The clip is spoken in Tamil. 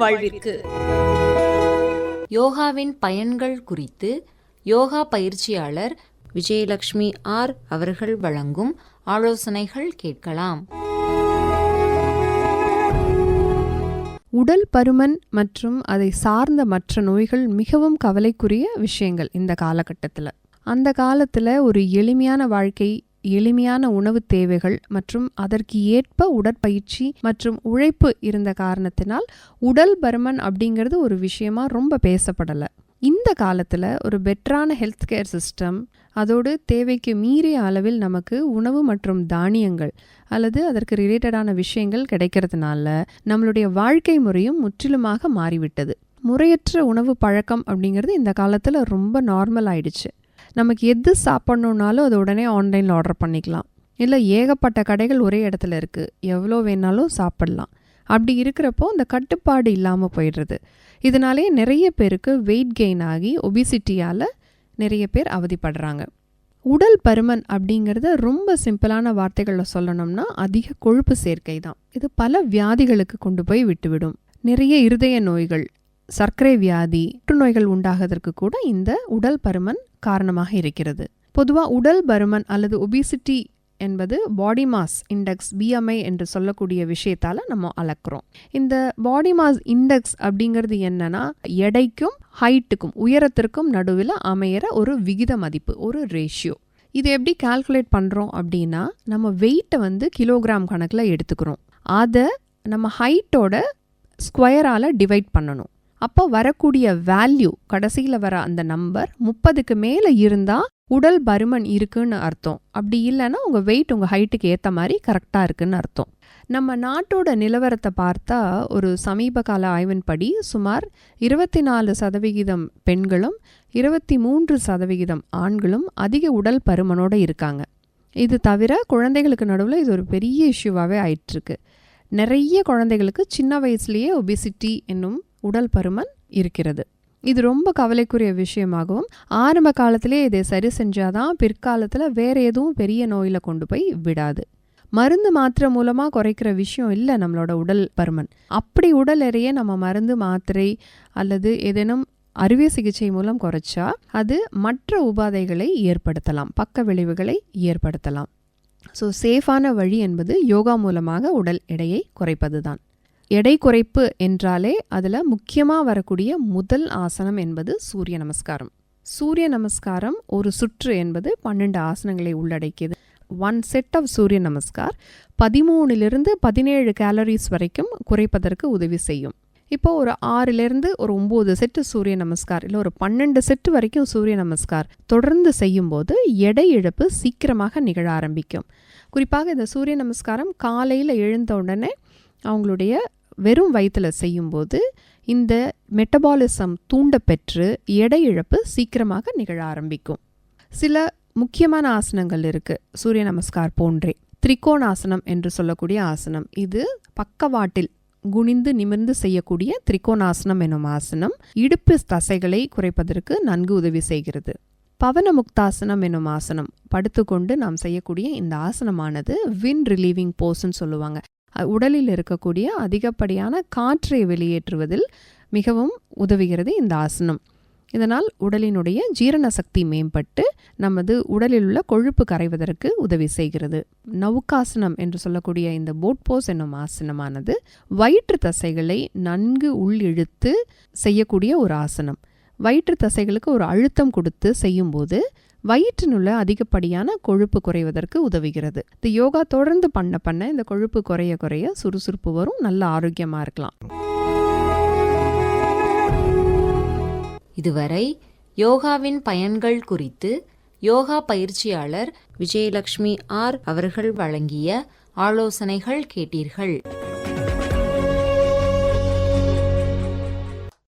வாழ்விற்கு யோகாவின் பயன்கள் குறித்து யோகா பயிற்சியாளர் விஜயலட்சுமி ஆர் அவர்கள் வழங்கும் ஆலோசனைகள் கேட்கலாம். உடல் பருமன் மற்றும் அதை சார்ந்த மற்ற நோய்கள் மிகவும் கவலைக்குரிய விஷயங்கள் இந்த காலகட்டத்தில். அந்த காலத்தில் ஒரு எளிமையான வாழ்க்கை, எளிமையான உணவு தேவைகள் மற்றும் அதற்கு ஏற்ப உடற்பயிற்சி மற்றும் உழைப்பு இருந்த காரணத்தினால் உடல் பருமன் அப்படிங்கிறது ஒரு விஷயமா ரொம்ப பேசப்படலை. இந்த காலத்தில் ஒரு பெட்டரான ஹெல்த் கேர் சிஸ்டம், அதோடு தேவைக்கு மீறிய அளவில் நமக்கு உணவு மற்றும் தானியங்கள் அல்லது அதற்கு ரிலேட்டடான விஷயங்கள் கிடைக்கிறதுனால நம்மளுடைய வாழ்க்கை முறையும் முற்றிலுமாக மாறிவிட்டது. முறையற்ற உணவு பழக்கம் அப்படிங்கிறது இந்த காலத்தில் ரொம்ப நார்மல் ஆயிடுச்சு. நமக்கு எது சாப்பிட்ணுன்னாலும் அதை உடனே ஆன்லைனில் ஆர்டர் பண்ணிக்கலாம். இல்லை, ஏகப்பட்ட கடைகள் ஒரே இடத்துல இருக்குது, எவ்வளோ வேணாலும் சாப்பிட்லாம். அப்படி இருக்கிறப்போ அந்த கட்டுப்பாடு இல்லாமல் போயிடுறது. இதனாலே நிறைய பேருக்கு வெயிட் கெயின் ஆகி ஒபிசிட்டியால் நிறைய பேர் அவதிப்படுறாங்க. உடல் பருமன் அப்படிங்கிறத ரொம்ப சிம்பிளான வார்த்தைகளில் சொல்லணும்னா அதிக கொழுப்பு சேர்க்கை தான். இது பல வியாதிகளுக்கு கொண்டு போய் விட்டுவிடும். நிறைய இருதய நோய்கள், சர்க்கரை வியாதி, புற்றுநோய்கள் உண்டாகிறதுக்கு கூட இந்த உடல் பருமன் காரணமாக இருக்கிறது. பொதுவாக உடல் பருமன் அல்லது ஒபிசிட்டி என்பது பாடி மாஸ் இண்டெக்ஸ் BMI என்று சொல்லக்கூடிய விஷயத்தால் நம்ம அளக்குறோம். இந்த பாடி மாஸ் இண்டெக்ஸ் அப்படிங்கிறது என்னன்னா, எடைக்கும் ஹைட்டுக்கும் உயரத்திற்கும் நடுவில் அமையிற ஒரு விகித மதிப்பு, ஒரு ரேஷியோ. இது எப்படி கால்குலேட் பண்ணுறோம் அப்படின்னா, நம்ம வெயிட்டை கிலோகிராம் கணக்கில் எடுத்துக்கிறோம். அதை நம்ம ஹைட்டோட ஸ்கொயரால் டிவைட் பண்ணணும். அப்போ வரக்கூடிய வேல்யூ, கடைசியில் வர அந்த நம்பர் 30க்கு மேலே இருந்தால் உடல் பருமன் இருக்குன்னு அர்த்தம். அப்படி இல்லைன்னா உங்கள் வெயிட் உங்கள் ஹைட்டுக்கு ஏற்ற மாதிரி கரெக்டாக இருக்குன்னு அர்த்தம். நம்ம நாட்டோட நிலவரத்தை பார்த்தா ஒரு சமீப கால ஆய்வின்படி சுமார் 24% பெண்களும் 23% ஆண்களும் அதிக உடல் பருமனோடு இருக்காங்க. இது தவிர குழந்தைகளுக்கு நடுவில் இது ஒரு பெரிய இஷ்யூவாகவே ஆயிட்டுருக்கு. நிறைய குழந்தைகளுக்கு சின்ன வயசுலேயே ஒபிசிட்டி என்னும் உடல் பருமன் இருக்கிறது. இது ரொம்ப கவலைக்குரிய விஷயமாகவும், ஆரம்ப காலத்திலே இதை சரி செஞ்சாதான் பிற்காலத்தில் வேற எதுவும் பெரிய நோயில் கொண்டு போய் விடாது. மருந்து மாத்திரை மூலமாக குறைக்கிற விஷயம் இல்லை நம்மளோட உடல் பருமன். அப்படி உடல் எடையை நம்ம மருந்து மாத்திரை அல்லது ஏதேனும் அறுவை சிகிச்சை மூலம் குறைச்சா அது மற்ற உபாதைகளை ஏற்படுத்தலாம், பக்க விளைவுகளை ஏற்படுத்தலாம். ஸோ சேஃபான வழி என்பது யோகா மூலமாக உடல் எடையை குறைப்பது தான். எடை குறைப்பு என்றாலே அதில் முக்கியமாக வரக்கூடிய முதல் ஆசனம் என்பது சூரிய நமஸ்காரம். சூரிய நமஸ்காரம் ஒரு சுற்று என்பது 12 ஆசனங்களை உள்ளடக்கியது. 1 செட் ஆஃப் சூரிய நமஸ்கார் 13 to 17 கேலரிஸ் வரைக்கும் குறைப்பதற்கு உதவி செய்யும். இப்போ ஒரு 6 to 9 செட்டு சூரிய நமஸ்கார் இல்லை ஒரு 12 செட்டு வரைக்கும் சூரிய நமஸ்கார் தொடர்ந்து செய்யும்போது எடை இழப்பு சீக்கிரமாக நிகழ ஆரம்பிக்கும். குறிப்பாக இந்த சூரிய நமஸ்காரம் காலையில் எழுந்த உடனே அவங்களுடைய வெறும் வயிற்றில் செய்யும்போது இந்த மெட்டபாலிசம் தூண்ட பெற்று எடை இழப்பு சீக்கிரமாக நிகழ ஆரம்பிக்கும். சில முக்கியமான ஆசனங்கள் இருக்குது சூரிய நமஸ்கார் போன்றே. திரிகோணாசனம் என்று சொல்லக்கூடிய ஆசனம், இது பக்கவாட்டில் குனிந்து நிமிர்ந்து செய்யக்கூடிய திரிகோணாசனம் எனும் ஆசனம் இடுப்பு தசைகளை குறைப்பதற்கு நன்கு உதவி செய்கிறது. பவன முக்தாசனம் எனும் ஆசனம், படுத்துக்கொண்டு நாம் செய்யக்கூடிய இந்த ஆசனமானது விண்ட் ரிலீவிங் போஸ்ன்னு சொல்லுவாங்க. உடலில் இருக்கக்கூடிய அதிகப்படியான காற்றை வெளியேற்றுவதில் மிகவும் உதவுகிறது இந்த ஆசனம். இதனால் உடலினுடைய ஜீரண சக்தி மேம்பட்டு நமது உடலில் உள்ள கொழுப்பு கரைவதற்கு உதவி செய்கிறது. நவுக்காசனம் என்று சொல்லக்கூடிய இந்த போட் போஸ் என்னும் ஆசனமானது வயிற்று தசைகளை நன்கு உள்ளிழுத்து செய்யக்கூடிய ஒரு ஆசனம். வயிற்று தசைகளுக்கு ஒரு அழுத்தம் கொடுத்து செய்யும்போது வயிற்றினுள்ள அதிகப்படியான கொழுப்பு குறைவதற்கு உதவுகிறது. இந்த யோகா தொடர்ந்து பண்ண இந்த கொழுப்பு குறைய குறைய சுறுசுறுப்பு வரும், நல்ல ஆரோக்கியமாக இருக்கலாம். இதுவரை யோகாவின் பயன்கள் குறித்து யோகா பயிற்சியாளர் விஜயலட்சுமி ஆர் அவர்கள் வழங்கிய ஆலோசனைகள் கேட்டீர்கள்.